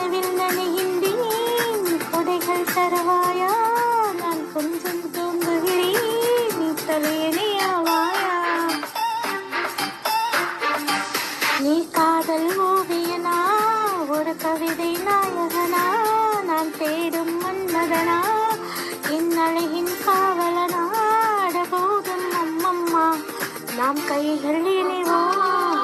கனவில் நனைகின்றேன் கொடைகள் தருவாயா நான் கொஞ்சம் தூங்குகிறேன் நீ தலையணியாவாயா நீ காதல் ஓவியனா ஒரு கவிதை நாயகனா நான் தேடும் மன்மதனா என் அழகின் காவலனா அடபோதும் அம்மம்மா நாம் கைகள் இணைவோம்